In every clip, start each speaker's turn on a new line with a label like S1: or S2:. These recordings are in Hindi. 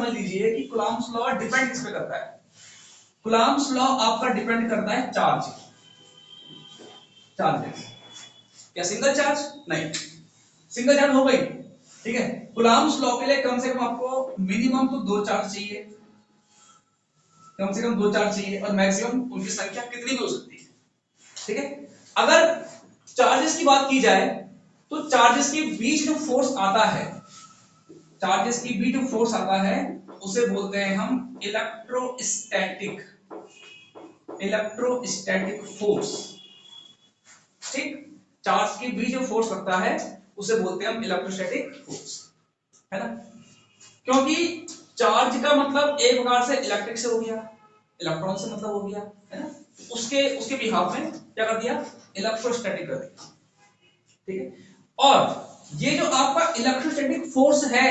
S1: समझ लीजिए कि कूलम्ब्स लॉ डिपेंड किस पे करता है। कूलम्ब्स लॉ आपका डिपेंड करता है चार्ज पे। क्या सिंगल चार्ज? नहीं, सिंगल चार्ज हो गई, ठीक है। कूलम्ब्स लॉ के लिए कम से कम आपको मिनिमम तो 2 चार्ज चाहिए, कम से कम 2 चार्ज चाहिए, और मैक्सिमम उनकी संख्या कितनी भी हो सकती है, ठीक है। अगर चार्जेस की बात की जाए तो चार्जेस के बीच जो फोर्स आता है, चार्जेस के बीच जो फोर्स आता है उसे बोलते हैं हम इलेक्ट्रोस्टैटिक फोर्स, ठीक। चार्ज के बीच जो फोर्स लगता है उसे बोलते हैं हम इलेक्ट्रोस्टैटिक फोर्स, है ना। क्योंकि चार्ज का मतलब एक प्रकार से इलेक्ट्रिक से हो गया, इलेक्ट्रॉन से मतलब हो गया, है ना। उसके उसके बिहाफ में क्या कर दिया, इलेक्ट्रोस्टैटिक कर दिया, ठीक है। और ये जो आपका इलेक्ट्रोस्टैटिक फोर्स है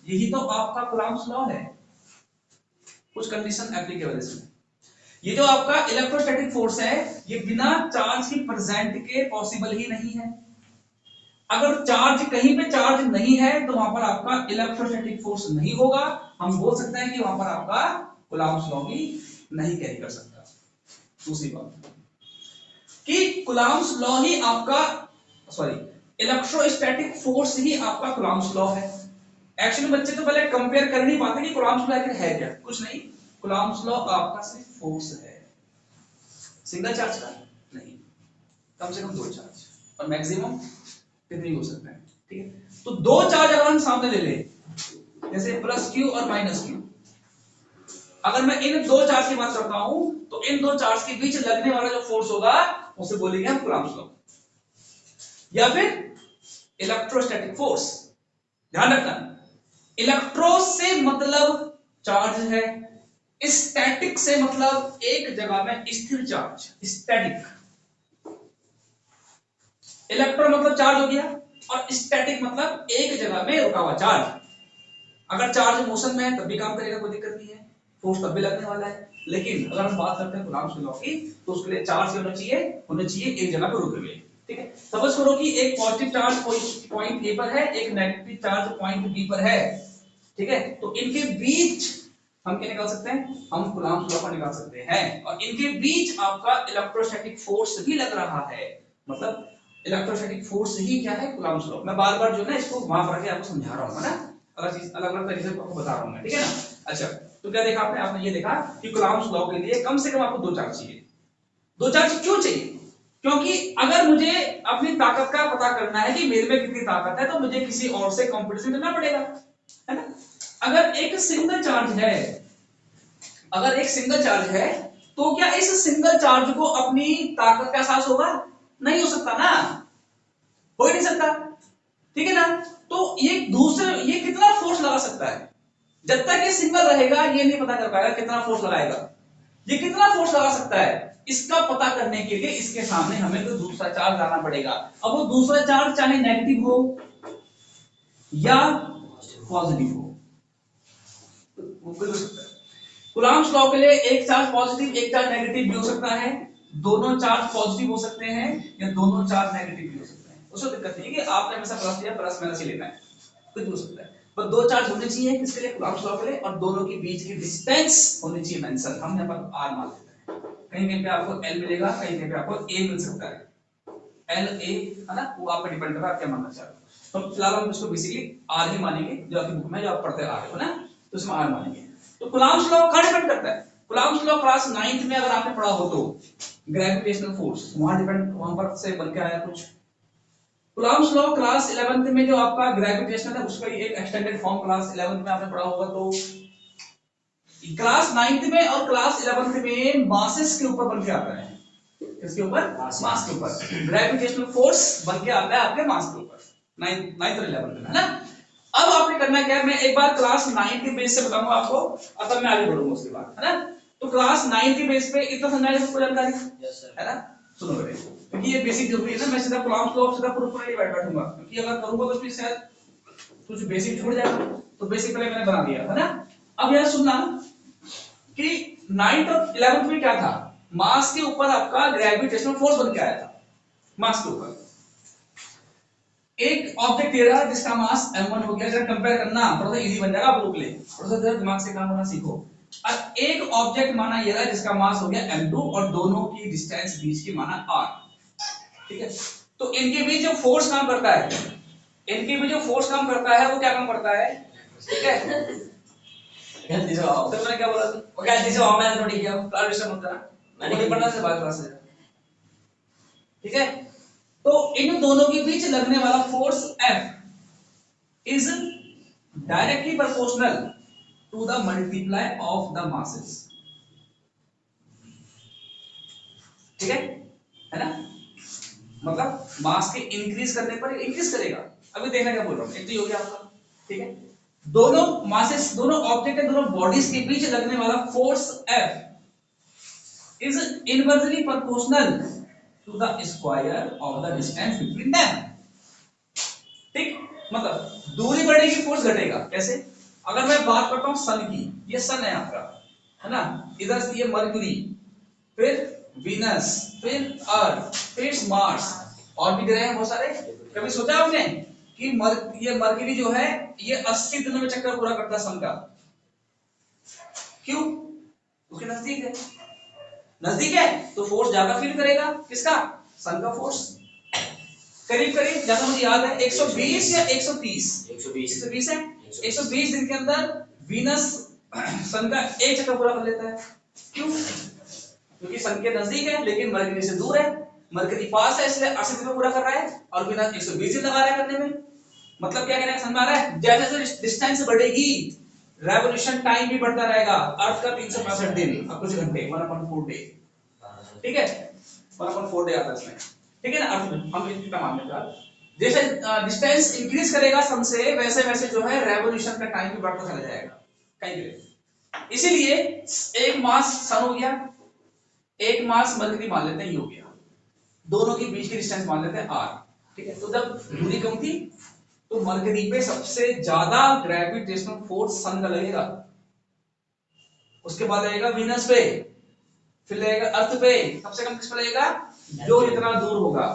S1: यही तो आपका कूलम्ब्स लॉ है, कुछ कंडीशन एप्लीकेबल इसमें। ये जो आपका इलेक्ट्रोस्टैटिक फोर्स है ये बिना चार्ज की प्रेजेंट के पॉसिबल ही नहीं है। अगर चार्ज कहीं पे चार्ज नहीं है तो वहां पर आपका इलेक्ट्रोस्टैटिक फोर्स नहीं होगा, हम बोल सकते हैं कि वहां पर आपका कूलम्ब्स लॉ भी नहीं कैरी कर सकता। दूसरी बात कि कूलम्ब्स लॉ ही आपका इलेक्ट्रोस्टैटिक फोर्स ही आपका कूलम्ब्स लॉ है। एक्चुअली बच्चे तो पहले कंपेयर कर नहीं पाते कि कूलम्ब्स लॉ आखिर है क्या, कुछ नहीं। कूलम्ब्स लॉ आपका सिर्फ फोर्स है, सिंगल चार्ज का नहीं, कम से कम 2 चार्ज, और मैक्सिमम कितनी हो सकता है, ठीक है। तो 2 चार्ज अगर हम सामने ले ले, जैसे प्लस क्यू और माइनस क्यू, अगर मैं इन 2 चार्ज की बात करता हूं तो इन 2 चार्ज के बीच लगने वाला जो फोर्स होगा उसे बोलेंगे हम कूलम्ब्स लॉ, या फिर इलेक्ट्रोस्टैटिक फोर्स। ध्यान रखना, इलेक्ट्रो से मतलब चार्ज है, स्टैटिक से मतलब एक जगह में स्थिर चार्ज, स्टैटिक। इलेक्ट्रो मतलब चार्ज हो गया और स्टैटिक मतलब एक जगह में रुका हुआ चार्ज। अगर चार्ज मोशन में है तब भी काम करेगा, कोई दिक्कत नहीं है, फोर्स तब भी लगने वाला है। लेकिन अगर हम बात करते हैं कूलम्ब्स लॉ की तो उसके लिए चार्ज होना चाहिए एक जगह पर रुके हुए, ठीक है। सपोज करो कि एक पॉजिटिव चार्ज पॉइंट ए पर है, एक नेगेटिव चार्ज पॉइंट बी पर है, ठीक है। तो इनके बीच हम क्या निकाल सकते हैं, हम कूलम्ब्स लॉ को निकाल सकते हैं, और इनके बीच आपका इलेक्ट्रोस्टैटिक फोर्स भी लग रहा है, मतलब इलेक्ट्रोस्टैटिक फोर्स ही क्या है, कूलम्ब्स लॉ। मैं बार बार जो है इसको वहां पर आपको समझा रहा हूं, है ना, अलग चीज अलग अलग तरीके से आपको बता रहा हूं मैं, ठीक है ना। अच्छा, तो क्या देखा आपने, आपने ये देखा कि कूलम्ब्स लॉ के लिए कम से कम आपको 2 चार्ज चाहिए। 2 चार्ज क्यों चाहिए? क्योंकि अगर मुझे अपनी ताकत का पता करना है कि मेरे में कितनी ताकत है तो मुझे किसी और से कंपटीशन करना पड़ेगा, है ना। अगर एक सिंगल चार्ज है, अगर एक सिंगल चार्ज है तो क्या इस सिंगल चार्ज को अपनी ताकत का एहसास होगा? नहीं हो सकता ना, हो ही नहीं सकता, ठीक है ना। तो ये कितना फोर्स लगा सकता है, जब तक ये सिंगल रहेगा ये नहीं पता कर पाएगा कितना फोर्स लगाएगा। ये कितना फोर्स लगा सकता है इसका पता करने के लिए इसके सामने हमें तो दूसरा चार्ज लाना पड़ेगा। अब वो दूसरा चार्ज चाहे नेगेटिव हो या पॉजिटिव हो, वो कुछ हो सकता है। कूलम्ब्स लॉ के लिए एक चार्ज पॉजिटिव एक चार्ज नेगेटिव भी हो सकता है, दोनों चार्ज पॉजिटिव हो सकते हैं या दोनों चार्ज नेगेटिव भी हो सकते हैं, उसको दिक्कत नहीं है कि आपने हमेशा प्लस लिया प्लस माइनस ही लेना है, कुछ भी हो सकता है। पर 2 चार्ज होने चाहिए किसके लिए, कूलम्ब्स लॉ के लिए, और दोनों के बीच की डिस्टेंस होनी चाहिए मेंशन, हम यहां पर r मान लेते हैं। कहीं कहीं पे आपको l मिलेगा, कहीं कहीं पे आपको a मिल सकता है, l a, है ना, वो आप पे डिपेंड करता है आप क्या मानना चाहते हो। तो फिलहाल हम इसको बेसिकली r ही मानेंगे, जो आपकी बुक में जो आप पढ़ते आ रहे हो ना, तो इसमें r मानेंगे। तो कूलम्ब्स लॉ कहां डिपेंड करता है, कूलम्ब्स लॉ क्लास 9th में अगर आपने पढ़ा हो तो ग्रेविटेशनल फोर्स वहां डिपेंड, वहां पर से बन के आया कुछ। कूलम्ब्स लॉ क्लास 11th में जो आपका ग्रेविटेशनल है उसका एक एक्सटेंडेड फॉर्म क्लास 11th में आपने पढ़ा होगा। तो क्लास 9th में और क्लास 11th में मासेस के ऊपर बन के आता है, किसके ऊपर, मास के ऊपर, ग्रेविटेशनल फोर्स बन के आता है आपके मास के ऊपर 9th और 11th में, है ना। अब आपने करना क्या है, मैं एक बार क्लास 9 के बेस से बताऊंगा आपको और तब मैं आगे बढ़ूंगा उसके बाद, है ना। तो क्लास 9 के बेस पे इतना समझाया सबको जानकारी, है ना। सुनो बेटे, क्योंकि ये बेसिक जरूरी है ना, मैं सीधा कूलम्ब्स लॉ सीधा प्रूफ करने नहीं बैठूंगा, क्योंकि अगर करूंगा तो फिर शायद कुछ बेसिक छूट जाएगा, तो बेसिक पहले मैंने बना दिया, है ना। अब यह सुनना कि 9th और 11th में क्या था, मास के ऊपर आपका ग्रेविटेशनल फोर्स बन के आया था, मास के ऊपर। एक ऑब्जेक्ट दे रहा है जिसका मास m1 हो गया, जरा कंपेयर करना थोड़ा सा इजी बन जाएगा आप लोग के लिए, थोड़ा सा जरा दिमाग से काम करना सीखो। अब एक ऑब्जेक्ट माना ये रहा जिसका मास हो गया m2 और दोनों की डिस्टेंस बीच की माना r, ठीक है। तो इनके बीच जो फोर्स काम करता है, इनके बीच जो फोर्स काम करता है वो क्या काम करता है, ठीक है। गलती से आओ तो मैंने क्या बोला था, वो गलती से आओ मैंने थोड़ी किया, क्लास डिस्टर्ब मत करा, मैंने नहीं पढ़ना से बात क्लास से, ठीक है। तो इन दोनों के बीच लगने वाला force F is directly proportional to the multiply of the masses, ठीक है ना। मतलब मास के इंक्रीज करने पर इंक्रीज करेगा। अभी देखना क्या बोल रहा हूं, एक तो ये हो गया आपका, ठीक है। दोनों मासेस, दोनों ऑब्जेक्ट है, दोनों बॉडीज के बीच लगने वाला force F is inversely proportional to the square of the distance between them, ठीक। मतलब दूरी बढ़ेगी फोर्स घटेगा, कैसे? अगर मैं बात करता हूं सन की, ये सन है आपका, है ना, इधर से ये मरक्यूरी, फिर वीनस, फिर अर्थ, फिर मार्स, और भी ग्रह हैं बहुत सारे। कभी सोचा आपने कि ये मरक्यूरी जो है ये 80 दिनों में चक्कर पूरा करता है सन का, क्यों? उसके नजदीक है, नजदीक है तो फोर्स ज्यादा फील करेगा, किसका? सन का फोर्स। करीब करीब जहां मुझे याद है 120 या 130, 120 है, 120 दिन के अंदर वीनस सन का एक चक्कर पूरा कर लेता है, क्यों? क्योंकि सन के नजदीक है लेकिन मरकरी से दूर है, मरकरी पास है इसलिए 80 दिन में पूरा कर रहा है और वीनस 120 दिन लगा रहा है करने में। मतलब क्या कहने का समझ आ रहा है, जैसे जैसे डिस्टेंस बढ़ेगी रेवोल्यूशन टाइम भी बढ़ता रहेगा। अर्थ का 365 दिन और कुछ घंटे 1/4 डे, ठीक है, 1/4 डे आता है इसमें, ठीक है ना। अर्थ में हम इतना मान लेते हैं, जैसे डिस्टेंस इंक्रीज करेगा सन से वैसे वैसे जो है रेवोल्यूशन का टाइम भी बढ़ता चला जाएगा कहीं पे। इसीलिए एक मास सन हो गया, एक मास मरकरी मान लेते हैं ये हो गया, दोनों के बीच की डिस्टेंस मान लेते हैं r, ठीक है। तो जब दूरी कम थी तो मरकरी पे सबसे ज्यादा ग्रेविटेशनल फोर्स सन का लगेगा, उसके बाद लगेगा वीनस पे, फिर लगेगा अर्थ पे, सबसे कम किस पे लगेगा? जो जितना दूर होगा,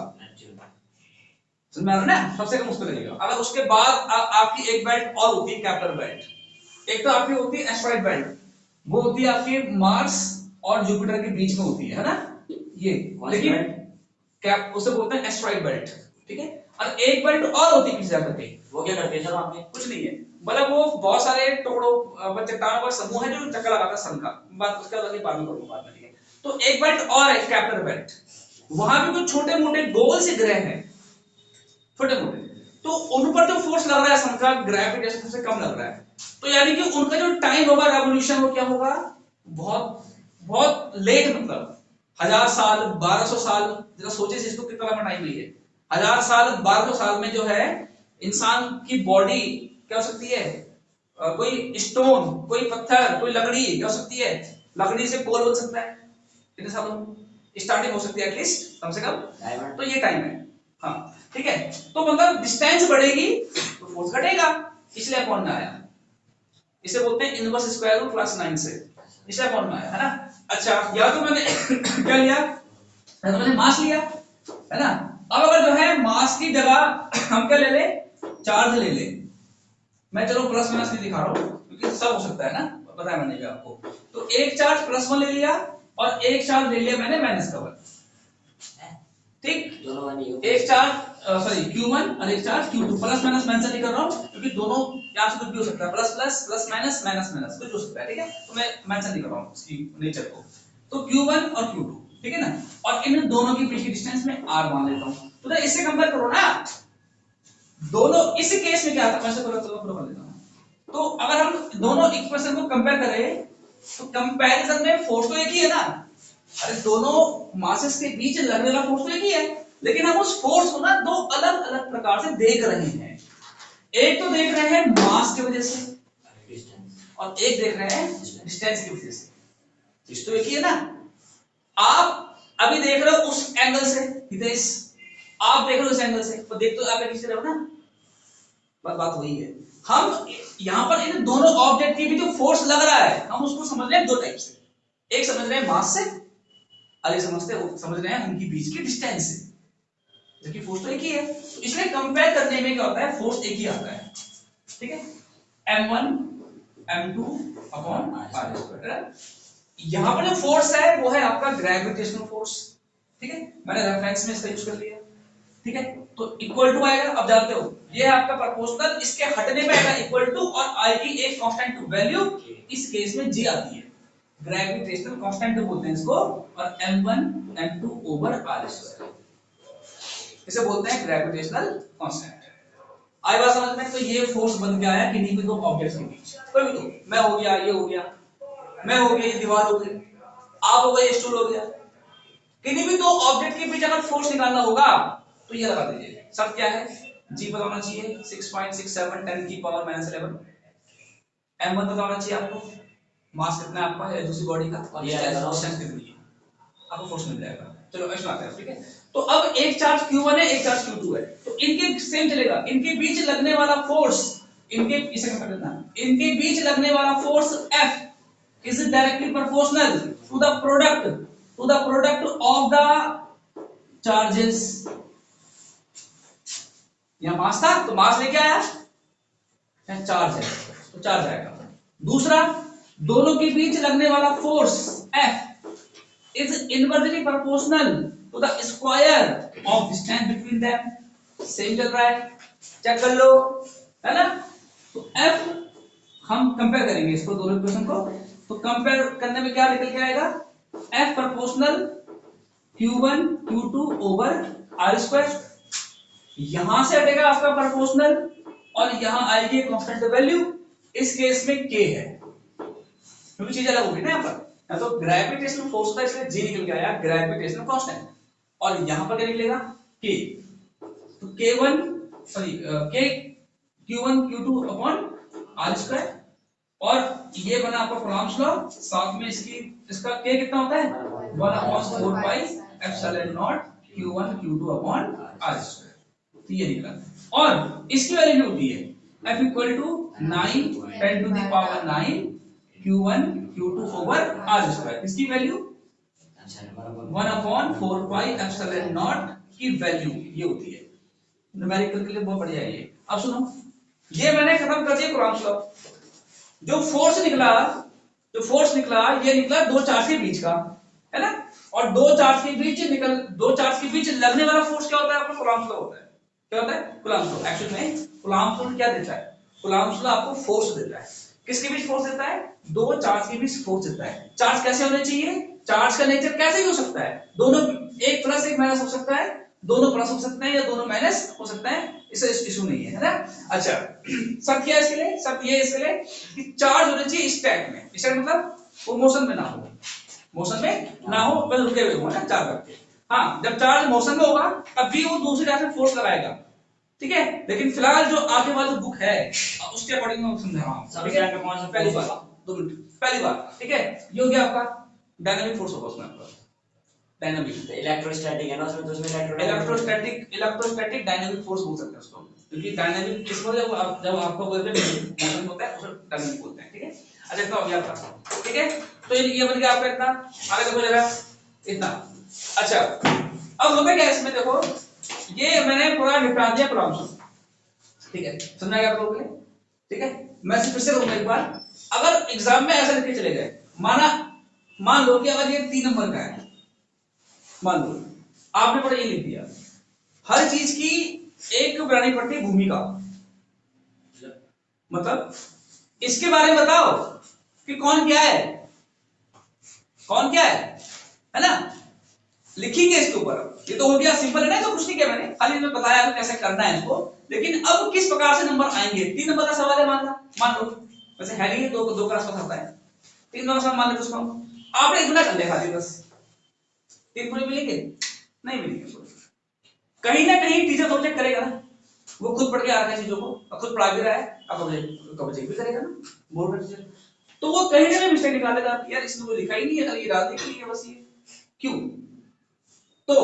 S1: समझ में आ रहा है ना, सबसे कम उस पे लगेगा। अगर उसके बाद आपकी एक बेल्ट और होती है कैप्लर बेल्ट, एक तो आपकी होती है एस्टेरॉयड बेल्ट, वो होती है आपकी मार्स और जुपिटर के बीच में होती है ना ये, लेकिन कैप उसे बोलते हैं एस्टेरॉयड बेल्ट, ठीक है। और एक बेल्ट और होती है पीछे जाकर के, वो क्या करते हैं सर? वहां पे कुछ नहीं है, मतलब वो बहुत सारे टुकड़ों चट्टानों का समूह है जो चक्कर लगाता है सन का, बात उसका अगली बात में करूंगा बाद में, ठीक है। तो एक बेल्ट और है कैप्लर बेल्ट, वहां भी कुछ छोटे मोटे गोल से ग्रह हैं, छोटे मोटे, तो उन पर जो फोर्स लग रहा है सन का ग्रेविटेशन से कम लग रहा है, तो यानी कि उनका जो टाइम होगा रेवोल्यूशन वो क्या होगा? बहुत बहुत लेट, मतलब 1000 साल 1200 साल, जरा सोचे इसको कितना लंबा टाइम है ये, 1000 साल 1200 साल में जो है इंसान की बॉडी क्या हो सकती है, कोई स्टोन, कोई पत्थर, कोई लकड़ी क्या हो सकती है, लकड़ी से पोल बन सकता है कितने सालों में, स्टार्टिंग हो सकती है एटलीस्ट कम से कम, तो ये टाइम है, हाँ ठीक है। तो मतलब डिस्टेंस बढ़ेगी तो फोर्स घटेगा, इसलिए अपॉन में आया, इसे बोलते हैं इनवर्स स्क्वायर रूट प्लस 9 से, इसलिए अपॉन में आया, है ना। अच्छा, या तो मैंने क्या लिया, या तो मैंने मास लिया, है ना। अब अगर जो है मास की जगह हम क्या ले ले, चार्ज ले ले, मैं चलो प्लस माइनस नहीं दिखा रहा हूं क्योंकि सब हो सकता है ना, बताया मैंने भी आपको। तो एक चार्ज +1 ले लिया और एक चार्ज ले लिया मैंने -1, ठीक, दोनों वाली एक चार्ज सॉरी Q1 और एक charge Q2, plus minus mention नहीं कर रहा हूं क्योंकि दोनों यहां से कुछ भी हो सकता है, plus plus plus minus minus minus कुछ हो सकता है, ठीक है, तो मैं मेंशन नहीं कर रहा हूं उसकी नेचर को। तो Q1 और Q2, ठीक है ना, और इन दोनों के बीच की डिस्टेंस में r मान लेता हूं, तो इससे कंपेयर करो ना, दोनों इस केस में क्या था, मैं पूरा कर लेता हूं। तो अगर हम दोनों इक्वेशन को कंपेयर करें तो कंपैरिजन में फोर्स तो एक ही है ना, अरे दोनों मासेस के बीच लगने वाला फोर्स तो एक ही है, लेकिन हम उस फोर्स को ना दो अलग अलग प्रकार से देख रहे हैं। एक तो देख रहे हैं मास की वजह से और एक देख रहे हैं डिस्टेंस की वजह से, चीज तो एक ही है ना। आप अभी देख रहे हो उस एंगल से हितेश, आप देख रहे हो उस एंगल से, तो देख तो आप एक रहे हो ना, बात वही है। हम यहां पर इन दोनों ऑब्जेक्ट के बीच जो फोर्स लग रहा है हम उसको समझ रहे हैं दो टाइप से, एक समझ रहे हैं मास से, अरे समझ रहे हैं उनकी बीच की डिस्टेंस से, जबकि फोर्स तो एक ही है, तो इसलिए कंपेयर करने में क्या होता है, फोर्स एक ही आता है, ठीक है, m1 m2 upon r square. यहां पर जो फोर्स है वो है आपका ग्रेविटेशनल फोर्स, ठीक है, मैंने रेफरेंस में इसका यूज कर लिया, ठीक है, तो इक्वल टू आएगा, अब जानते हो ये है आपका प्रोपोर्शनल, इसके हटने पे आएगा इक्वल टू और आएगी एक कांस्टेंट वैल्यू, इस केस में g आती है, ग्रेविटेशनल कांस्टेंट बोलते हैं इसको, और m1 m2 over r square, इसे बोलते हैं ग्रेविटेशनल कांस्टेंट। आई बात समझ में? तो ये फोर्स बन के आया किन्हीं भी दो ऑब्जेक्ट्स के बीच, कोई भी दो, मैं हो गया, ये हो गया, मैं हो गया, ये दीवार हो गई, आप हो गए, ये स्टूल हो गया, किन्हीं भी दो ऑब्जेक्ट के बीच अगर फोर्स निकालना होगा तो ये लगा दीजिए, शर्त क्या है, जी पता होना चाहिए 6.67 10 की पावर -11, m1 पता होना चाहिए आपको, मास कितना है आपका, दूसरी बॉडी का, और ये डिस्टेंस कितनी है, आपको फोर्स मिल जाएगा। चलो ऐसा आता है, ठीक है, तो अब एक चार्ज q1 है, एक चार्ज q2 है, तो इनके सेम चलेगा, इनके बीच लगने वाला फोर्स, इनके इसे क्या करना, इनके बीच लगने वाला force F is directly proportional to the product of the charges. यहां मास था तो मास लेके आया, चार्ज है तो चार्ज आएगा। दूसरा, दोनों के बीच लगने वाला force F is inversely proportional to the square of distance between them, same चल रहा है, चेक कर लो, है ना, तो F हम कंपेयर करेंगे इसको दोनों इक्वेशन को, तो कंपेयर करने में क्या निकल के आएगा, F proportional Q1 Q2 over R square, यहां से हटेगा आपका प्रोपोर्शनल और यहां आएगी कांस्टेंट वैल्यू, इस केस में K है, क्योंकि चीज अलग होगी ना यहाँ पर, तो ग्रेविटेशनल फोर्स था इसलिए g निकल के आया ग्रेविटेशनल कांस्टेंट, और यहां पर क्या निकलेगा k, तो k1 sorry k q1 q2 upon r square, और ये बना आपका कूलॉम्स लॉ, साथ में इसका k कितना होता है 1/4 pi epsilon naught q1 q2 upon r square, तो ये निकला, और इसकी वैल्यू होती है f equal to 9 10 to the power 9 q1 q2 over r square, इसकी वैल्यू 1/4 पाई एप्सिलॉन नॉट की वैल्यू ये होती है, न्यूमेरिकल के लिए बहुत बढ़िया है ये। अब सुनो, ये मैंने खत्म कर दिया कूलॉम्स लॉ, जो फोर्स निकला ये निकला दो चार्ज के बीच का, है ना, और दो चार्ज के बीच लगने वाला फोर्स क्या होता है, आपको कूलॉम्स लॉ होता है, क्या होता है कूलॉम्स लॉ, एक्चुअल में कूलॉम्स लॉ क्या देता है, कूलॉम्स लॉ आपको फोर्स देता है, किसके बीच फोर्स देता है, दो चार्ज के बीच फोर्स देता है। चार्ज कैसे होने चाहिए, चार्ज का नेचर कैसे भी हो सकता है, दोनों एक प्लस एक माइनस हो सकता है, दोनों प्लस हो सकते हैं या दोनों माइनस हो सकता है, इससे इशू नहीं है, है ना। अच्छा, सब क्या इसके लिए, सब ये इसके लिए कि चार्ज होने चाहिए स्टैक में, स्टैक मतलब वो मोशन में ना हो, मोशन में ना हो, बस रुके हुए हो ना चार्ज करके, हाँ, जब चार्ज मोशन में होगा तब भी वो दूसरी डायरेक्शन फोर्स लगाएगा, ठीक है, लेकिन फिलहाल जो आगे वाला बुक है उसके अकॉर्डिंग मैं समझा रहा हूं, ठीक है, पहली बार 2 मिनट, पहली बार, ठीक है, ये हो गया आपका डायनामिक फोर्स होगा उसमें आपका, डायनामिक
S2: इलेक्ट्रोस्टैटिक है ना उसमें, तो उसमें
S1: इलेक्ट्रोस्टैटिक डायनामिक फोर्स बोल सकते हैं उसको, क्योंकि डायनामिक किसको जब आपको बोलते हैं मोशन होता है उसे डायनामिक बोलते हैं, ठीक है। अच्छा, इतना हो गया आपका, ठीक है, तो ये बन गया आपका इतना, आगे देखो जरा इतना। अच्छा, अब होता क्या है इसमें, देखो ये मैंने पूरा निपटा दिया कूलॉम्स, ठीक है, समझ आ गया आप लोगों को, ठीक है, मैं फिर से कहूंगा एक बार, अगर एग्जाम में ऐसा लिख के चले गए, मान लो कि अगर ये 3 नंबर का है, मान लो आपने पढ़ा ये लिख दिया, हर चीज की एक बनानी पड़ती है भूमिका, मतलब इसके बारे में बताओ कि कौन क्या है, कौन क्या है ना, लिखेंगे इसके ऊपर, ये तो हो गया सिंपल है ना, तो कुछ नहीं किया मैंने, खाली मैं बताया तो कैसे करना है इसको, लेकिन अब किस प्रकार से नंबर आएंगे, 3 नंबर का सवाल है, मान लो वैसे है नहीं, दो का रास्ता होता है, 3 नंबर का सवाल मान लो उसको आपने इतना कर लिया खाली, बस 3 पूरे मिलेंगे नहीं मिलेंगे, कहीं ना कहीं टीचर तो चेक करेगा ना, वो खुद पढ़ के आ रहा है चीजों को और खुद पढ़ा भी रहा है, अब चेक भी करेगा ना बोर्ड का टीचर, तो वो कहीं ना कहीं मिस्टेक निकालेगा, यार इसने वो लिखा ही नहीं है, खाली ये डाल दी है बस, ये क्यों, तो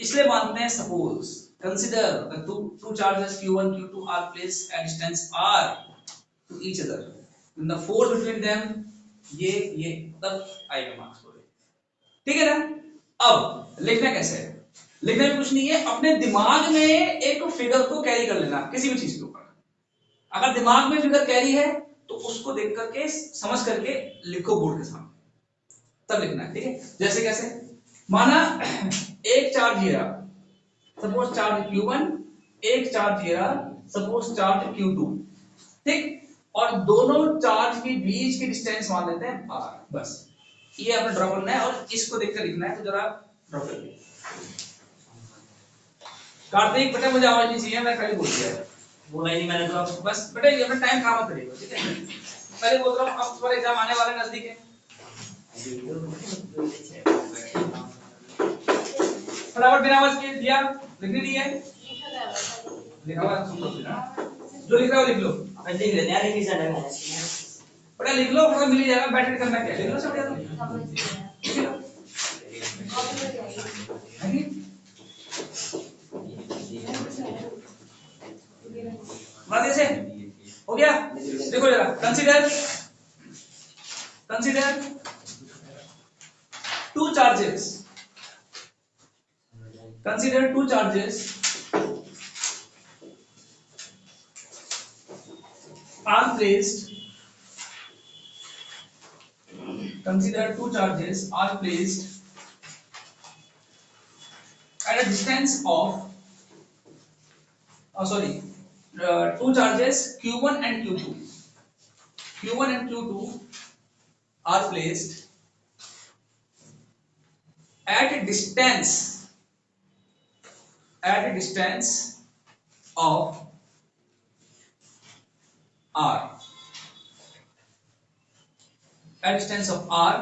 S1: इसलिए मानते हैं, suppose consider the two charges q1 q2 are placed at distance r to each other, in the force between them ये तब आएगा मार्क्स पूरे, ठीक है ना। अब लिखना कैसे है, लिखने में कुछ नहीं है, अपने दिमाग में एक फिगर को कैरी कर लेना किसी भी चीज के ऊपर। अगर दिमाग में फिगर कैरी है तो उसको देख करके समझ करके लिखो बोर्ड के सामने, तब लिखना है, ठीक है। जैसे कैसे, माना एक चार्ज ये रहा, सपोज चार्ज Q1, एक चार्ज ये रहा, सपोज चार्ज Q2, ठीक। और दोनों चार्ज के बीच की डिस्टेंस मान लेते हैं r, बस ये आपने ड्रॉ करना है और इसको देखकर लिखना है। तो जरा ड्रॉ करिए। कार्तिक बेटा मुझे आवाज नहीं चाहिए, मैं खाली बोल दिया, बोला ही नहीं मैंने, तो बस बेटा ये अपना टाइम काम करिएगा, ठीक है। पहले बोल रहा हूँ, अब तुम्हारा एग्जाम आने वाला नजदीक है, फटाफट बिना आवाज के दिया, लिखने दी है, लिखा हुआ सुन लो, जो लिख रहा हो लिख लो, लिख लेते हैं, लिख जाना है बेटा, लिख लो, पूरा मिल जाएगा, बैठ के करना क्या, लिख लो सब बात ऐसे हो गया। देखो जरा, consider two charges, consider two charges are placed, consider two charges are placed at a distance of two charges Q1 and Q2. Q1 and Q2 are placed at a distance of r, at distance of r,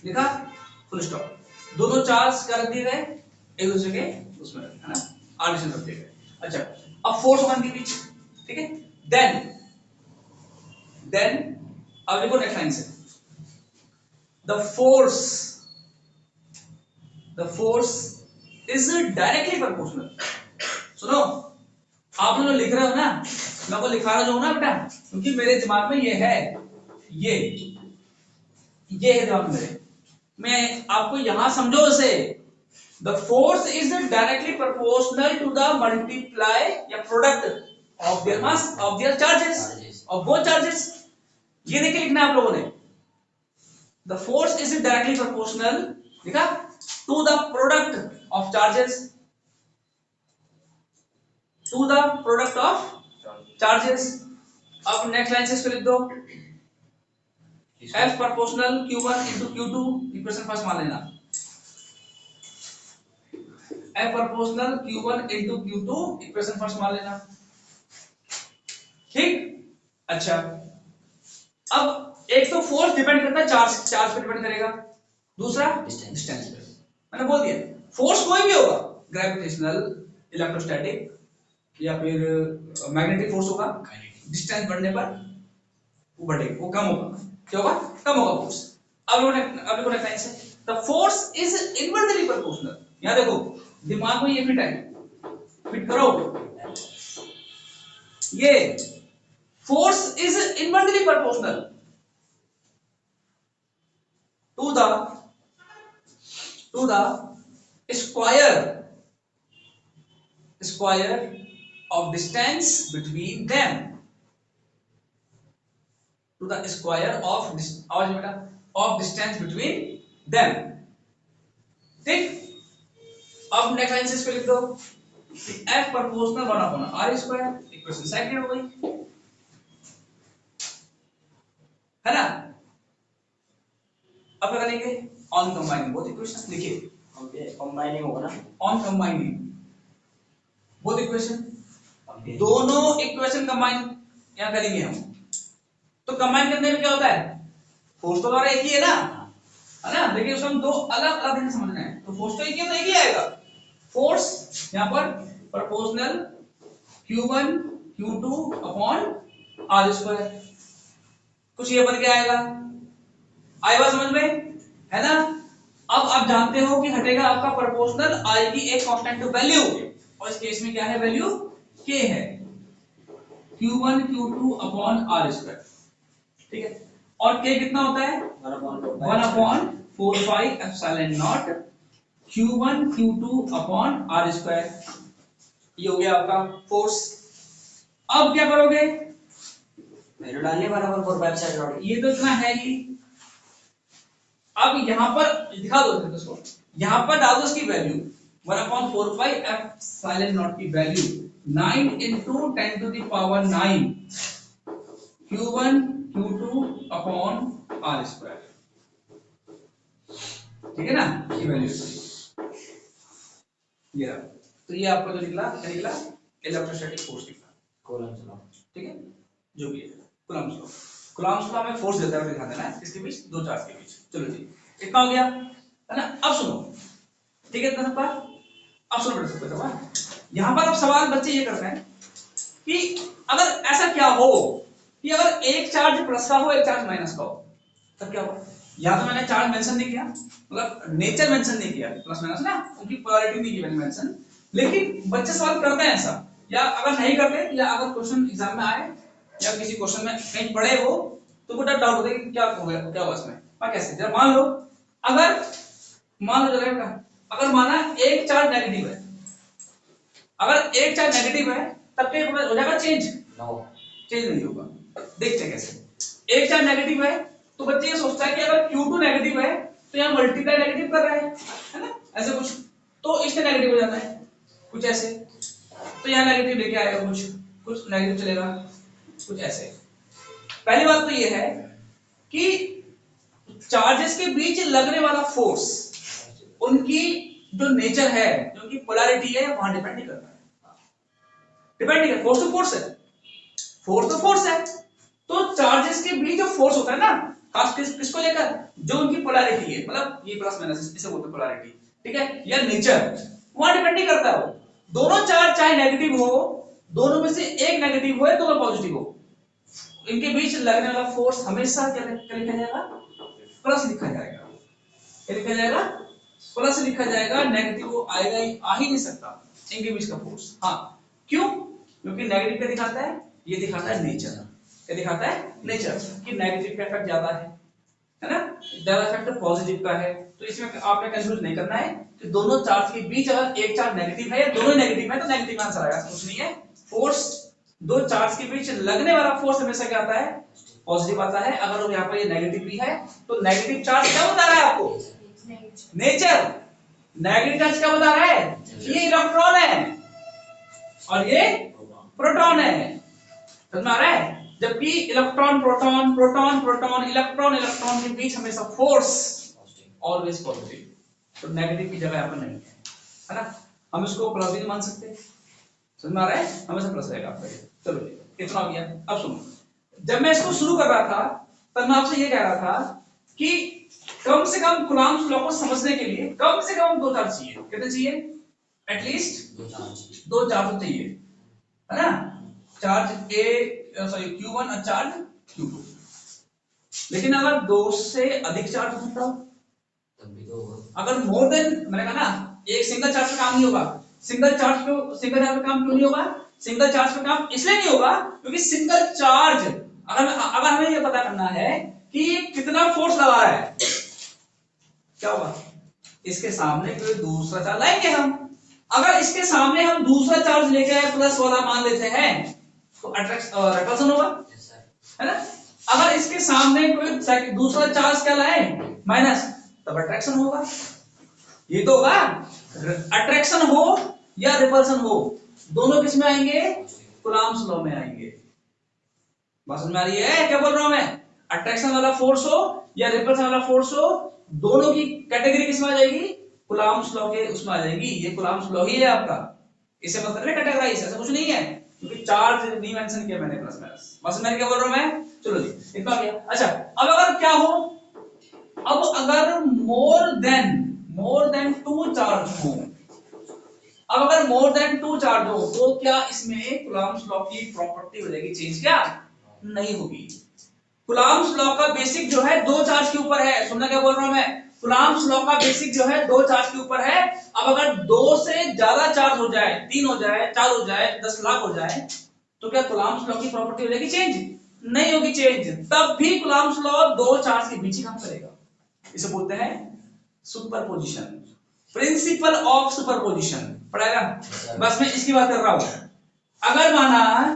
S1: लिखा, फुल स्टॉप। दोनों चार्ज क्या रख दिए गए, एक दूसरे के उसमें, है ना, r डिस्टेंस रख दिए गए। अच्छा, अब फोर्स वन के बीच, ठीक है। देन अब देखो नेक्स्ट लाइन से, the force is directly proportional. सुनो, आप लोग लिख रहे हो ना, मैं आपको लिखा रहा हूं ना बेटा, क्योंकि मेरे दिमाग में ये है, ये है दिमाग में मेरे, मैं आपको यहां समझो उसे, the force is directly proportional to the multiply या product of their mass of their charges of both charges. ये देखिए लिखना है आप लोगों ने, the force is directly proportional, लिखा, to the product of charges, to the product of charges. अब नेक्स्ट लाइन से इसको लिख दो, F proportional Q1 into Q2, equation first मान लेना, F proportional Q1 into Q2, equation first मान लेना, ठीक। अच्छा, अब एक तो फोर्स डिपेंड करता है चार्ज पे डिपेंड करेगा, दूसरा डिस्टेंस पे। मैंने बोल दिया, फोर्स कोई भी होगा, ग्रेविटेशनल, इलेक्ट्रोस्टैटिक या फिर मैग्नेटिक फोर्स होगा, डिस्टेंस बढ़ने पर वो बढ़ेगा, वो कम होगा, क्या होगा, कम होगा फोर्स। अब देखो नेक्स्ट लाइन से, the force is inversely proportional. यहां देखो दिमाग में ये फिट है, फिट करो, ये force is inversely proportional to the square of distance between them, to the square of आवाज बेटा, of distance between them, ठीक। अब नेक्स्ट लाइन से इसको लिख दो, F proportional 1/r square, equation second हो गई, है ना। अब क्या करेंगे, ऑन कंबाइनिंग बोथ इक्वेशन, लिखिए, ओके, कंबाइनिंग होगा ना, ऑन कंबाइनिंग बोथ इक्वेशन, दोनों इक्वेशन कंबाइन यहां करेंगे हम। तो कंबाइन करने में क्या होता है, फोर्स तो हमारा एक ही है ना, देखिए उसको हम दो अलग अलग तरीके से समझना है, तो फोर्स तो एक ही है, तो एक ही आएगा फोर्स, यहां पर proportional Q1 Q2 upon r square, कुछ ये बन के आएगा, आएगा समझ में, है ना। अब आप जानते हो कि हटेगा आपका प्रोपोर्शनल, आएगी एक कांस्टेंट वैल्यू, और इस केस में क्या है, वैल्यू k है, Q1 Q2 upon r square, ठीक है। और k कितना होता है, 1/4 pi epsilon naught Q1 Q2 upon R square, ये हो गया आपका फोर्स। अब क्या करोगे,
S2: वैल्यू डालने बराबर 4/5 नॉट,
S1: ये तो इतना है ही। अब यहां पर दिखा दो इसको, यहां पर डाल दो इसकी वैल्यू 1/4 एफ साइलेंट नॉट की value 9 into 10 to the power 9 Q1 Q2 upon R square, ठीक है ना, ये वैल्यू ये रहा। तो ये आपका जो निकला क्या निकला, इलेक्ट्रोस्टैटिक फोर्स निकला,
S2: कूलम्ब्स लॉ,
S1: ठीक है, जो भी है कूलम्ब्स लॉ। कूलम्ब्स लॉ में फोर्स देता है, ध्यान देना है इसके बीच, दो चार्ज के बीच। चलो जी, इतना हो गया है ना। अब सुनो, ठीक है इतना सब बात। अब सुनो बेटा सबको सवाल, यहां पर अब सवाल बच्चे ये करते हैं कि अगर ऐसा क्या हो कि अगर एक चार्ज प्लस का हो एक चार्ज माइनस का हो, तब क्या होगा। या तो मैंने चार्ज मेंशन नहीं किया, मतलब नेचर मेंशन नहीं किया, प्लस माइनस ना, उनकी पोलैरिटी नहीं की मैंने मेंशन, लेकिन बच्चे सवाल करते हैं ऐसा, या अगर नहीं करते, या अगर क्वेश्चन एग्जाम में आए या किसी क्वेश्चन में कहीं पढ़े हो तो वो डाउट होता है कि क्या हो गया, क्या हुआ इसमें। मैं कैसे, जरा मान लो, अगर मान लो जरा, अगर माना एक चार्ज नेगेटिव है, अगर एक चार्ज नेगेटिव है तब क्या हो जाएगा चेंज, चेंज नहीं होगा। देखते हैं कैसे। एक चार्ज नेगेटिव है तो बच्चे ये सोचता है कि अगर Q2 नेगेटिव है तो यहाँ मल्टीप्लाई नेगेटिव कर रहा है ना, ऐसे कुछ, तो इससे नेगेटिव हो जाता है कुछ ऐसे, तो यहाँ नेगेटिव लेके आएगा, कुछ कुछ नेगेटिव चलेगा, कुछ ऐसे। पहली बात तो ये है कि चार्जेस के बीच लगने वाला फोर्स, उनकी जो नेचर है, जो उनकी पोलैरिटी है, वहां डिपेंड नहीं करता है, डिपेंड नहीं करता। फोर्स तो फोर्स है, फोर्स तो फोर्स है, तो चार्जेस के बीच जो फोर्स होता है ना, खास किसको लेकर, जो उनकी पोलैरिटी है, मतलब ये प्लस माइनस इसे बोलते हैं पोलैरिटी, ठीक है, या नेचर, वहां डिपेंड नहीं करता है वो। दोनों चार्ज चाहे नेगेटिव हो, दोनों में से एक नेगेटिव हो या दोनों पॉजिटिव हो, इनके बीच लगने वाला फोर्स हमेशा क्या लिखा जाएगा, प्लस लिखा जाएगा। क्या लिखा जाएगा, प्लस लिखा जाएगा। नेगेटिव वो आएगा ही, आ ही नहीं सकता इनके बीच का फोर्स। हाँ, क्यों, क्योंकि नेगेटिव क्या दिखाता है, ये दिखाता है नेचर, क्या दिखाता है, नेचर, कि नेगेटिव का इफेक्ट ज्यादा है ना, ज्यादा इफेक्ट पॉजिटिव का है। तो इसमें आपने कंफ्यूज नहीं करना है कि दोनों चार्ज के बीच अगर एक चार्ज नेगेटिव है या दोनों नेगेटिव है तो नेगेटिव आंसर आएगा, कुछ नहीं है। फोर्स, दो चार्ज के बीच लगने वाला फोर्स हमेशा क्या आता है, पॉजिटिव आता है। अगर यहाँ पर ये नेगेटिव भी है तो नेगेटिव चार्ज क्या बता रहा है आपको, नेचर। नेगेटिव चार्ज क्या बता रहा है, ये इलेक्ट्रॉन है और ये प्रोटॉन है, समझ में आ रहा है। जबकि electron proton, proton proton, electron electron के बीच हमेशा फोर्स ऑलवेज पॉजिटिव, तो नेगेटिव की जगह यहाँ पर नहीं है ना। हम इसको प्लस भी मान सकते हैं, समझ में आ रहा है, हमेशा प्लस रहेगा आपका। चलो इतना हो गया। अब सुनो, जब मैं इसको शुरू कर रहा था तब मैं आपसे ये कह रहा था कि कम से कम कूलम्ब्स लॉ को समझने के लिए कम से कम दो चार्ज चाहिए। कितने चाहिए, एटलीस्ट दो चार्ज तो चाहिए, है ना। चार्ज सॉरी Q1 और चार्ज Q2। लेकिन अगर दो से अधिक चार्ज होता, अगर मोर देन, मैंने कहा ना एक सिंगल चार्ज पे काम नहीं होगा। सिंगल चार्ज पे काम क्यों नहीं होगा, सिंगल चार्ज पे काम इसलिए नहीं होगा क्योंकि सिंगल चार्ज, अगर हमें ये पता करना है कि कितना फोर्स लगा रहा है, क्या होगा, इसके सामने कोई दूसरा चार्ज लाएंगे हम। अगर इसके सामने हम दूसरा चार्ज लेके आए प्लस वाला मान लेते हैं तो रिपल्सन होगा, है ना। अगर इसके सामने कोई दूसरा चार्ज क्या लाए, माइनस, तब अट्रैक्शन होगा। ये तो होगा, अट्रैक्शन हो या रिपल्सन हो, दोनों किस में आएंगे, कूलम्ब्स लॉ में आएंगे। बात समझ में आ रही है क्या बोल रहा हूं मैं, अट्रैक्शन वाला फोर्स हो या रिपल्सन वाला फोर्स हो, दोनों की कैटेगरी किस में आ जाएगी, कूलम्ब्स लॉ के उसमें आ जाएगी। ये कूलम्ब्स लॉ ही है आपका, इसे मत करना कैटेगराइज, ऐसा कुछ नहीं है क्योंकि चार्ज नहीं मेंशन किया मैंने प्लस माइनस। बस मैं क्या बोल रहा हूं मैं, चलो जी इतना गया। अच्छा, अब अगर क्या हो, अब अगर मोर देन टू चार्ज हो, अब अगर मोर देन टू चार्ज हो तो क्या इसमें कूलम्ब्स लॉ की प्रॉपर्टी हो जाएगी चेंज, क्या नहीं होगी। कूलम्ब्स लॉ का बेसिक जो है दो चार्ज के ऊपर है, सुनना क्या बोल रहा हूं मैं, कूलम्ब्स लॉ का बेसिक जो है दो चार्ज के ऊपर है। अब अगर दो से ज्यादा चार्ज हो जाए, 3 हो जाए, 4 हो जाए, 10 लाख हो जाए, तो क्या कूलम्ब्स लॉ की प्रॉपर्टी हो जाएगी चेंज, नहीं होगी चेंज। तब भी कूलम्ब्स लॉ दो चार्ज के बीच ही काम करेगा, इसे बोलते हैं सुपरपोजिशन। प्रिंसिपल ऑफ सुपरपोजिशन पढ़ाएगा।
S2: सर।
S1: बस मैं इसकी बात कर रहा हूं। अगर माना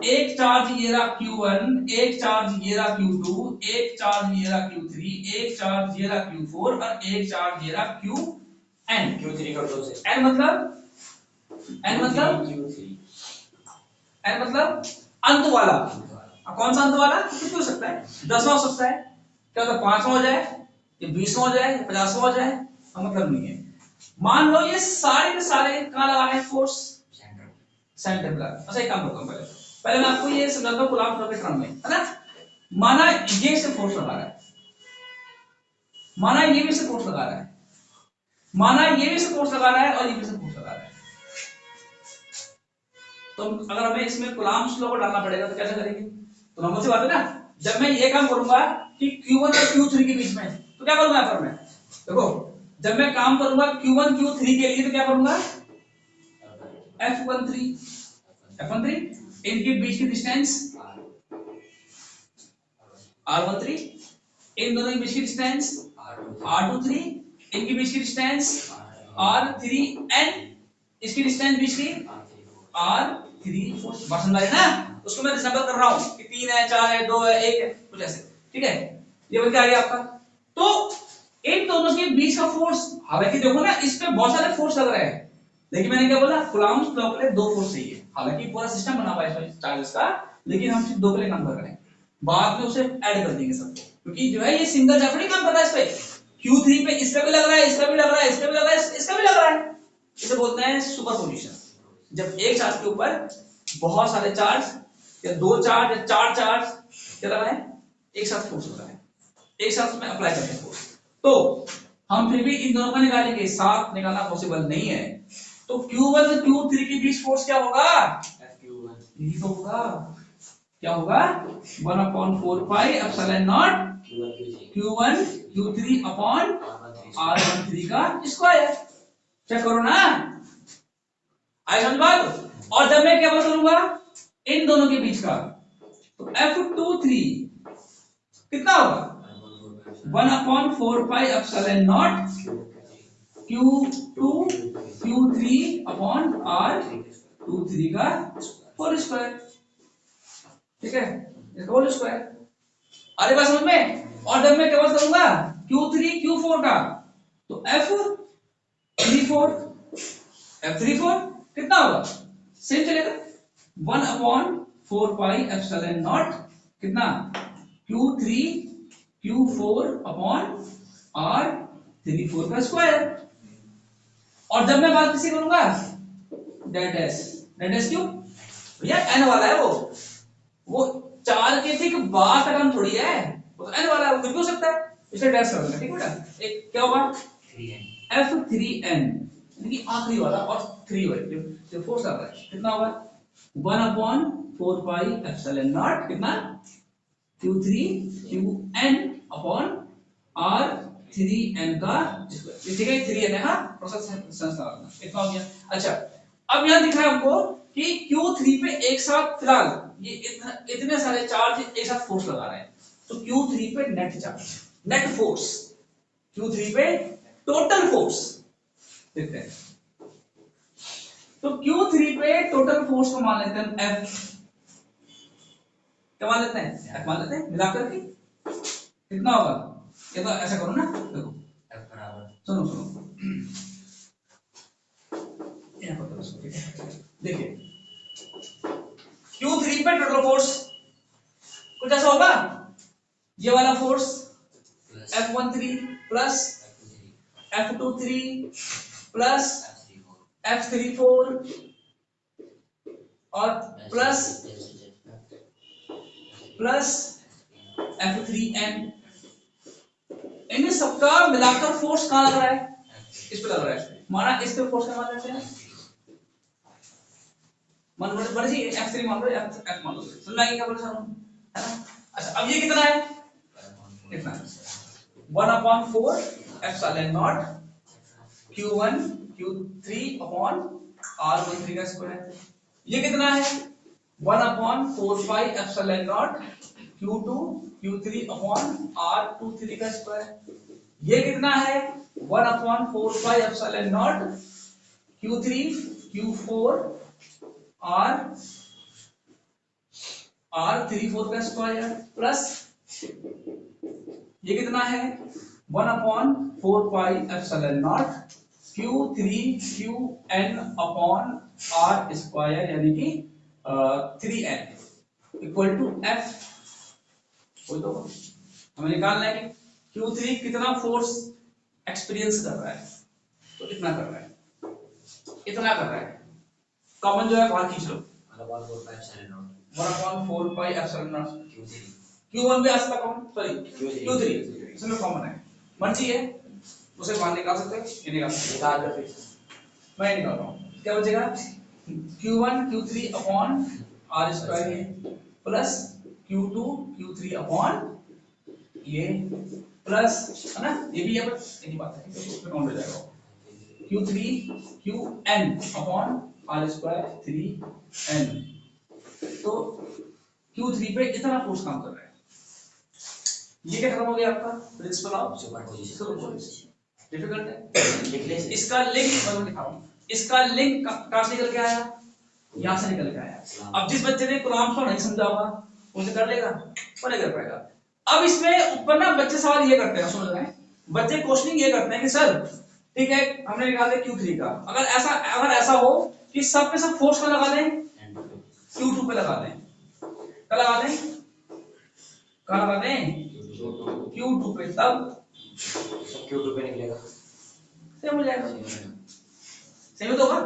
S1: एक चार्ज ये रहा Q1, एक चार्ज ये रहा Q2, एक चार्ज ये रहा Q3, एक चार्ज ये रहा Q4 और एक चार्ज ये रहा Qn।
S2: Q3 कर दो से।
S1: n मतलब
S2: Q3
S1: n मतलब अंत वाला। अब कौन सा अंत वाला? कुछ भी हो सकता है, 10वां हो सकता है, क्या होता है 5वां हो जाए, ये 20वां हो जाए, 50वां हो जाए, का मतलब नहीं है। मान लो ये सारे के सारे कहां लगाए हैं फोर्स? सेंटर पे। अच्छा एक काम करता हूं, पहले मैं आपको ये समझाता हूं कूलम्ब के टर्म में, है ना। माना ये से फोर्स लगा रहा है, माना ये भी से फोर्स लगा रहा है, माना ये भी से फोर्स लगा रहा है और ये भी से फोर्स लगा रहा है। तो अगर हमें इसमें कूलम्ब लॉ को डालना पड़ेगा तो कैसे करेंगे? तो नॉर्मल सी बात है ना, जब मैं ये काम करूंगा कि Q1 और Q3 के बीच में, तो क्या करूंगा यहां पर मैं? देखो जब मैं काम करूंगा Q1 Q3 के लिए तो क्या करूंगा? F13 इनके बीच की डिस्टेंस R13, इन दोनों के बीच की डिस्टेंस R23, इनके बीच की डिस्टेंस R3n, इसकी डिस्टेंस बीच की R34। बात समझ आ रही है ना? उसको मैं रिसेंबल कर रहा हूं कि 3 है, 4 है, 2 है, 1 है, कुछ ऐसे, ठीक है। ये बन के आ गया आपका। तो इन दोनों के बीच का फोर्स, हालांकि देखो ना इस पे बहुत सारे फोर्स लग रहे हैं, लेकिन मैंने क्या बोला कूलम्ब लॉ के लिए 2 फोर्स चाहिए। हालांकि पूरा सिस्टम बना हुआ है चार्जेस का, लेकिन हम सिर्फ 2 के लिए काम कर रहे हैं, बाद में उसे ऐड कर देंगे सबको, क्योंकि जो है ये सिंगल चार्ज नहीं काम कर रहा है। इस पे Q3 पे इसका भी लग रहा है, इसका भी लग रहा है, इसका भी लग रहा है, इसका भी लग रहा है। इसे बोलते हैं सुपरपोजिशन। जब एक चार्ज के ऊपर बहुत सारे चार्ज या 2 चार्ज या 4 चार्ज क्या लगा है, एक साथ फोर्स लगा है, एक साथ में अप्लाई करते हैं फोर्स। तो हम फिर भी इन दोनों का निकालेंगे, साथ निकालना पॉसिबल नहीं है। तो Q1 और Q3 के बीच फोर्स क्या होगा? यही तो होगा, क्या होगा? 1/4 pi epsilon naught Q1 Q3 upon R13 का स्क्वायर। चेक करो ना, आई समझ बात। और जब मैं क्या बदलूंगा इन दोनों के बीच का, तो F23 कितना होगा? 1/4 pi epsilon not Q2 Q3 upon R23 का होल स्क्वायर, ठीक है, इसका होल स्क्वायर। अरे बात समझ में। और जब मैं क्या करूंगा Q3 Q4 का, तो F34 कितना होगा? सेम चलेगा, 1/4 पाई एप्सिलॉन नॉट कितना Q3 Q4 अपॉन R34 का स्क्वायर। और जब मैं बात किसी करूंगा डेट एस क्यों भैया, n वाला है वो 4 के ठीक बाद का टर्म थोड़ी है, वो तो n वाला है, वो कुछ भी हो सकता है, इसे डैश कर देंगे, ठीक है बेटा। एक क्या होगा F3n, यानी आखिरी वाला, और 3 वाला जो फोर्स आ रहा है कितना होगा? 1/4 पाई एप्सिलॉन नॉट कितना Q3 Qn अपॉन R3n का स्क्वायर, ठीक है, 3n है, हाँ प्रोसेस सेंस लगाना, इतना हो गया। अच्छा अब यहां दिख रहा है हमको कि Q3 पे एक साथ फिलहाल ये इतने सारे चार्ज एक साथ फोर्स लगा रहे हैं, तो Q3 पे net charge, net force Q3 पे टोटल फोर्स देखते हैं। तो Q3 पे टोटल फोर्स को मान लेते हैं F, क्या मान लेते हैं? F मान लेते हैं, मिलाकर के कितना होगा? ये तो ऐसा करो ना, देखो
S2: F बराबर,
S1: सुनो यहाँ पर करो इसको, ठीक है। देखिए Q3 पे टोटल फोर्स कुछ ऐसा होगा, ये वाला force F13 plus F23 plus F34 और प्लस F3n, इन सबका मिलाकर फोर्स कहां लग रहा है? इस पे लग रहा है। माना इस पे फोर्स क्या मान लेते हैं? मान लो मर्जी F3 मान लो, F मान लो, समझ में आ गया क्या बोल रहा हूं, है ना। अच्छा अब ये कितना है? इतना 1/4 epsilon naught Q1 Q3 upon R13 का स्क्वायर। ये कितना है? 1/4 pi epsilon not Q2 Q3 upon R23 का स्क्वायर। ये कितना है? 1/4πε0 Q3 Q4 R R34 का स्क्वायर प्लस ये कितना है 1/4πε0 Q3 QN R स्क्वायर यानी कि 3N इक्वल टू F। कोई तो हमें निकालना है कि Q3 कितना फोर्स एक्सपीरियंस कर रहा है, तो इतना कर रहा है, इतना कर रहा है। कॉमन जो है बाहर खींच लो 1/4πε0 Q1 भी आ सकता कॉमन, सॉरी Q3 इसमें कॉमन है, मर्जी है उसे मान निकाल सकते हो, ये निकाल सकते हो, मैं निकाल रहा हूँ। क्या बचेगा Q1 Q3 upon R square plus Q2 Q3 upon ये प्लस है ना, ये भी है बस यही बात है, तो उसमें काउंट हो जाएगा Q3 QN upon R square 3N। तो Q3 पे इतना फोर्स काम कर रहा है, ये क्या खत्म हो गया आपका प्रिंसिपल ऑफ सुपरपोजिशन। डिफिकल्ट है, इसका लिंक मैं दिखाऊं, इसका लिंक कहां से निकल के आया, यहां से निकल के आया। अब जिस बच्चे ने कूलॉम्स को नहीं समझा होगा उसे कर लेगा, वो नहीं कर पाएगा। अब इसमें ऊपर ना बच्चे सवाल ये करते हैं, सुन रहे हैं बच्चे, क्वेश्चनिंग ये करते हैं कि सर ठीक है हमने निकाला Q3 का, अगर ऐसा हो कि सब पे सब फोर्स का लगा दें, Q2 पे लगा दें, क्या लगा दें, क्या लगा दें Q2 पे, तब
S2: Q2 पे निकलेगा,
S1: सेम हो जाएगा, सेम तो होगा।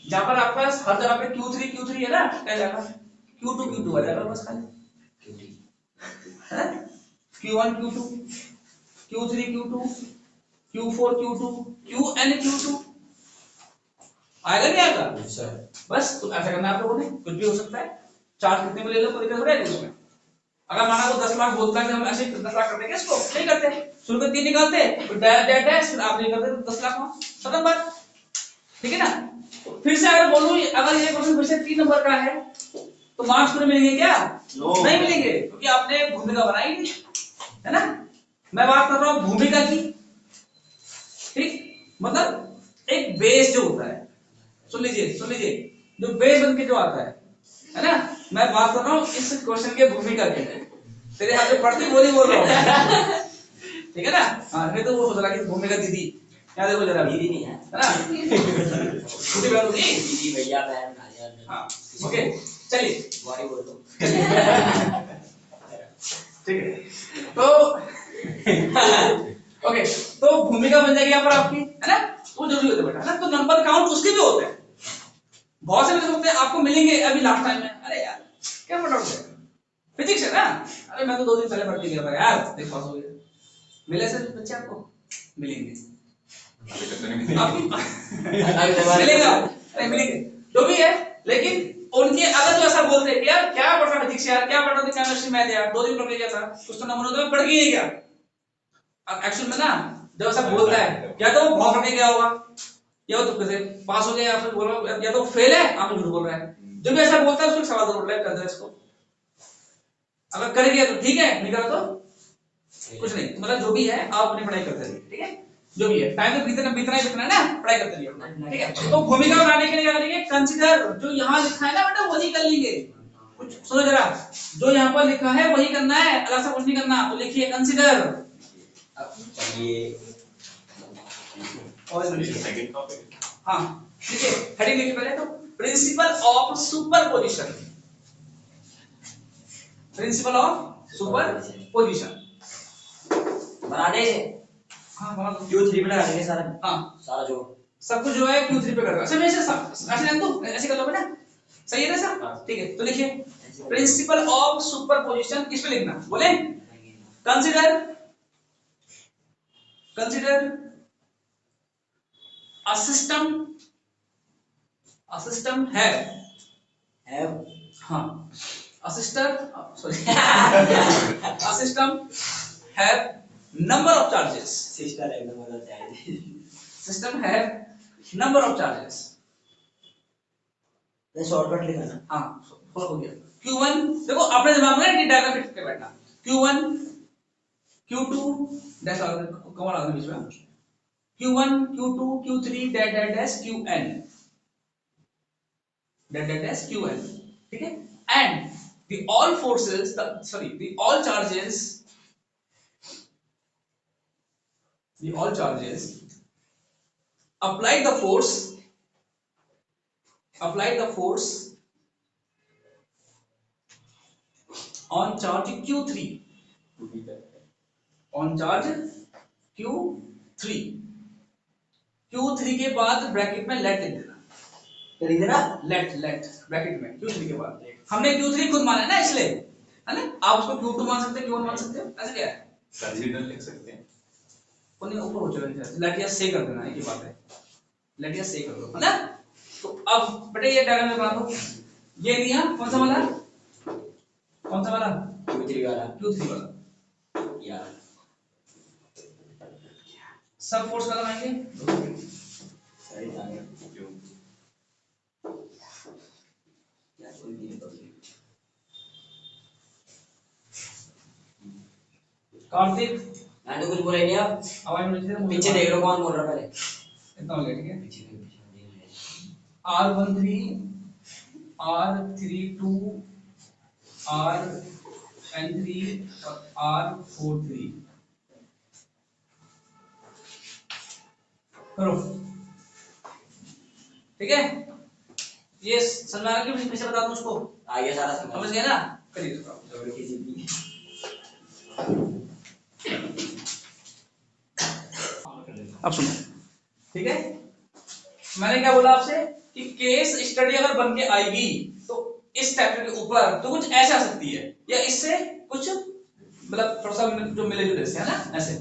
S1: जहां पर आपके पास हर जगह पे Q3 है ना, क्या जाएगा Q2 आ जाएगा बस खाली, है Q1 Q2 Q3 Q2 Q4 Q2 QN Q2 आएगा नहीं आएगा बस। तो ऐसा करना है आप लोगों ने, कुछ भी हो सकता है, चार्ज कितने में ले लो कोई दिक्कत नहीं उसमें। अगर माना वो 10 लाख बोलता है कि हम ऐसे 10 लाख कर देंगे, इसको नहीं करते, शुरू में 3 निकालते फिर डैश फिर आप नहीं करते तो 10 लाख खत्म बात, ठीक है ना। फिर से अगर बोलूं अगर ये क्वेश्चन फिर से 3 नंबर का है तो मार्क्स पूरे मिलेंगे क्या? नहीं मिलेंगे, क्योंकि आपने भूमिका बनाई नहीं, है ना। मैं बात कर रहा हूं भूमिका की, ठीक, मतलब एक बेस जो होता है, सुन लीजिए जो बेस बन के जो आता है ना। मैं बात कर रहा हूँ इस क्वेश्चन के भूमिका के, तेरे हाथ में पढ़ती बोली बोल रहा हूँ ठीक है ना। हाँ नहीं तो वो सोच रहा कि भूमिका दीदी, यहाँ देखो जरा,
S2: दीदी नहीं है
S1: ना छोटी बहन होगी,
S2: दीदी भैया बहन।
S1: हाँ ओके चलिए
S2: बॉडी बोल दो
S1: ठीक है। तो ओके तो भूमिका बन जाएगी यहाँ पर आपकी, है ना, वो जरूरी होता है बेटा, है ना। तो नंबर काउंट उसके भी होते हैं, बहुत से लोग होते हैं आपको मिलेंगे अभी लास्ट टाइम में, अरे यार क्या पढ़ा फिजिक्स है ना, अरे मैं तो 2 दिन पहले पढ़ के गया था यार, देख पास हो गया, मिले सर बच्चे आपको मिलेंगे मिलेगा, अरे मिलेंगे जो भी है, लेकिन उनके अगर जो ऐसा बोलते हैं कि यार क्या पढ़ रहा फिजिक्स यार, क्या पढ़ रहा था केमिस्ट्री मैथ यार, 2 दिन पढ़ के गया था, कुछ तो नंबर होता है पढ़ के नहीं गया। अब एक्चुअल में ना जब ऐसा बोलता है या तो वो बहुत पढ़ के गया होगा, या वो तो कैसे पास हो गया, या फिर बोल रहा या तो फेल है, आप झूठ बोल रहा है। जो भी ऐसा बोलता है उसको सवाल जरूर कर दो इसको, अगर कर गया तो ठीक है, नहीं करा तो कुछ नहीं, मतलब जो भी है आप अपनी पढ़ाई करते रहिए, ठीक है, जो भी है टाइम तो बीतना है ना, पढ़ाई करते रहिए, ठीक है। तो भूमिका बनाने के लिए क्या करेंगे, कंसीडर, जो यहाँ लिखा है ना बेटा वही कर लेंगे, कुछ सुनो जरा, जो यहाँ पर लिखा है वही करना है, अलग से कुछ नहीं करना, तो लिखिए कंसीडर, हाँ देखिए हेडिंग लिखिए पहले तो, principal of superposition, principle of superposition
S2: बना दे।
S1: हाँ बना दो,
S2: Q3 पे लगा देंगे सारा,
S1: हाँ
S2: सारा जो
S1: सब कुछ जो है Q3 पे कर रहा है, ऐसे ऐसे रख दो, ऐसे कर लो बेटा, सही है ना सर, ठीक है। तो लिखिए प्रिंसिपल ऑफ सुपरपोजिशन, किस पे लिखना बोले, कंसीडर a system have हाँ a system have number of charges,
S2: sister है नंबर होता है,
S1: system have number of charges,
S2: ये शॉर्टकट लिखा ना,
S1: हाँ हो गया। Q1 देखो अपने दिमाग में डायग्राम फिट करके बैठना, Q1 Q2 डैश कौन आ गया बीच में, Q1 Q2 Q3 that that dash Qn that that dash Qn, ठीक है। And the all forces the all charges apply the force on charge Q3 Q3 के बाद ब्रैकेट में लेट लिख देना, लेट ब्रैकेट में Q3 के बाद। हमने Q3 खुद माना है ना, इसलिए है ना, आप उसको Q2 मान सकते हैं, Q1 मान सकते हो, ऐसे क्या है,
S3: कंसीडर लिख सकते हैं।
S1: उन्हें ऊपर हो जाएगा, लेट या से कर देना, एक ही बात है, लेट या से कर दो, है ना। तो अब बेटे ये डायग्राम बना दो, ये दिया कौन सा वाला
S2: Q3 वाला
S1: Q3 वाला,
S2: यार
S1: सब फोर्स का लगाएंगे,
S2: सही था यार कोई नहीं तो
S1: कार्तिक
S2: मैं तो कुछ बोला ही नहीं। आप
S1: आवाज में
S2: पीछे देख लो कौन बोल रहा है पहले।
S1: इतना हो गया, ठीक है।
S2: पीछे
S1: R13 R32 RN3 और R43 करो, ठीक है। ये समझ आ गया, पीछे बता दूं उसको,
S2: आगे सारा
S1: समझ गए ना, करिए इसको। अब सुनो, ठीक है। मैंने क्या बोला आपसे कि केस स्टडी अगर बन के आएगी तो इस चैप्टर के ऊपर तो कुछ ऐसे आ सकती है, या इससे कुछ मतलब थोड़ा सा जो मिले जुले से, है ना, ऐसे।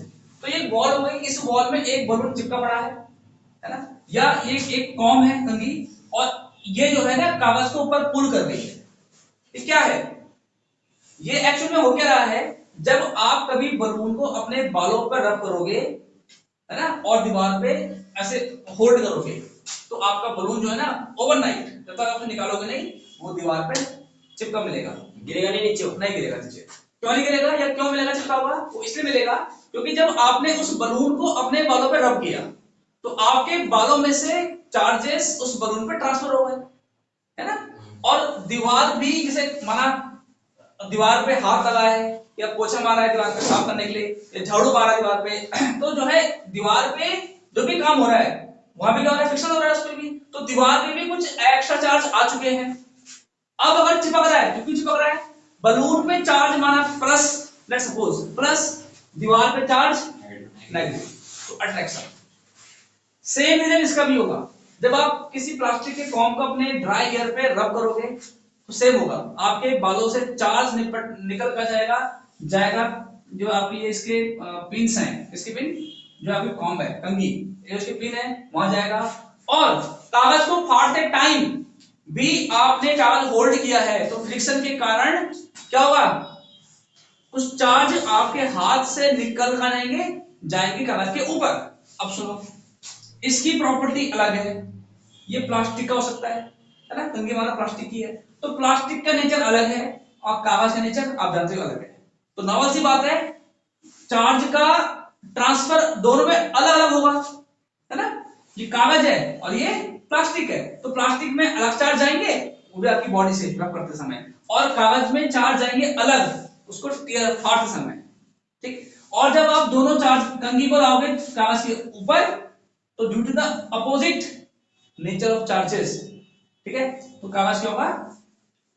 S1: तो ये वॉल हो गई, इस वॉल में एक बलून चिपका पड़ा है ना, या एक कॉम है कंघी, और ये जो है ना कागज को ऊपर पुल कर रही है। ये क्या है, ये एक्चुअल में हो क्या रहा है, जब आप कभी बलून को अपने बालों पर रब करोगे, है ना, और दीवार पे ऐसे होल्ड करोगे, तो आपका बलून जो है ना ओवरनाइट जब तक आप निकालोगे नहीं, वो दीवार पे चिपका मिलेगा,
S2: गिरेगा नहीं नीचे,
S1: नहीं गिरेगा नीचे। क्यों नहीं गिरेगा या क्यों मिलेगा चिपका हुआ, वो इसलिए मिलेगा क्योंकि जब आपने उस बलून को अपने बालों पे रब किया तो आपके बालों में से चार्जेस उस बलून पे ट्रांसफर हो गए, है ना। और दीवार भी, जैसे माना दीवार पे हाथ लगा है या पोछा मारा है दीवार पे साफ करने के लिए, या झाड़ू मारा है दीवार पे तो जो है दीवार पे जो भी काम हो रहा है वहां भी क्या हो रहा है, फ्रिक्शन हो रहा है उस पे भी, तो दीवार पे भी कुछ एक्स्ट्रा चार्ज आ चुके हैं। अब अगर चिपक रहा है, क्यों चिपक रहा है, बलून पे चार्ज माना प्लस, लेट्स सपोज प्लस, दीवार पे चार्ज नेगेटिव, तो अट्रैक्शन। सेम रीजन इसका भी होगा, जब आप किसी प्लास्टिक के कॉम को अपने ड्राई एयर पे रब करोगे तो सेम होगा, आपके बालों से चार्ज निकल कर जाएगा जो आपकी ये इसके पिन्स हैं, इसके पिन जो आपकी कॉम्ब है कंघी, ये उसके पिन है वहां जाएगा, और कागज को फाड़ते टाइम भी आपने कागज होल्ड किया है तो फ्रिक्शन के कारण क्या होगा, कुछ चार्ज आपके हाथ से निकल कर जाएंगे कागज के ऊपर। अब सुनो, इसकी प्रॉपर्टी अलग है, ये प्लास्टिक का हो सकता है ना, कंघी वाला प्लास्टिक की है, तो प्लास्टिक का नेचर अलग है और कागज का नेचर आप जानते हो अलग है। तो नॉर्मल सी बात है, चार्ज का ट्रांसफर दोनों में अलग अलग होगा, है ना। ये कागज है और ये प्लास्टिक है, तो प्लास्टिक में अलग चार्ज जाएंगे वो भी आपकी बॉडी से रब करते समय, और कागज में चार्ज जाएंगे अलग उसको फाड़ते समय, ठीक। और जब आप दोनों चार्ज कंघी को लाओगे कागज के ऊपर तो due to the opposite nature of charges, ठीक है, तो कागज क्या होगा,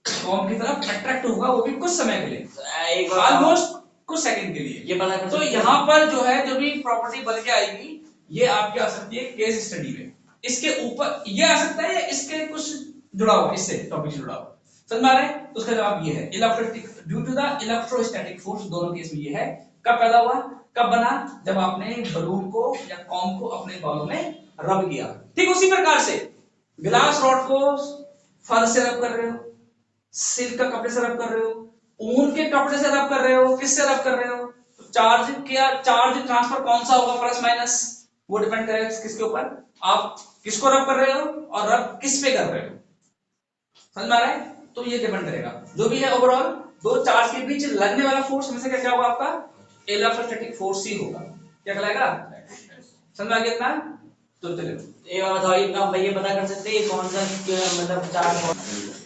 S1: कॉम की तरफ अट्रैक्ट होगा, वो भी कुछ समय के लिए, ऑलमोस्ट कुछ सेकंड के लिए।
S2: ये पता कर
S1: तो यहाँ पर जो है जो भी प्रॉपर्टी बन के आएगी ये आपकी आ सकती है केस स्टडी में, इसके ऊपर ये आ सकता है या इसके कुछ जुड़ा हुआ, इससे टॉपिक से जुड़ा हुआ, समझ में आ रहा है। तो उसका जवाब ये है, electrostatic due to the electrostatic force, दोनों केस में ये है। कब पैदा हुआ, कब बना, जब आपने बलून को या कॉम को अपने बालों में रब किया। ठीक उसी प्रकार से ग्लास रॉड को फर से रब कर रहे हो, सिल्क का कपड़े से रब कर रहे हो, ऊन के कपड़े से रब कर रहे हो, किससे रब कर रहे हो, तो चार्ज ट्रांसफर कौन सा होगा, प्लस माइनस, वो डिपेंड करेगा किसके ऊपर, आप किसको रब कर रहे हो और रब किस पे कर रहे हो, समझ में आ रहा है। तो ये डिपेंड करेगा जो भी है, ओवरऑल दो चार्ज के बीच लगने वाला फोर्स में से क्या होगा, आपका इलेक्ट्रोस्टैटिक फोर्स ही होगा। क्या कहलाएगा, समझ में आ गया इतना? तो चलो
S2: ये बताओ, इतना भैया पता कर सकते हैं कौन सा मतलब चार्ज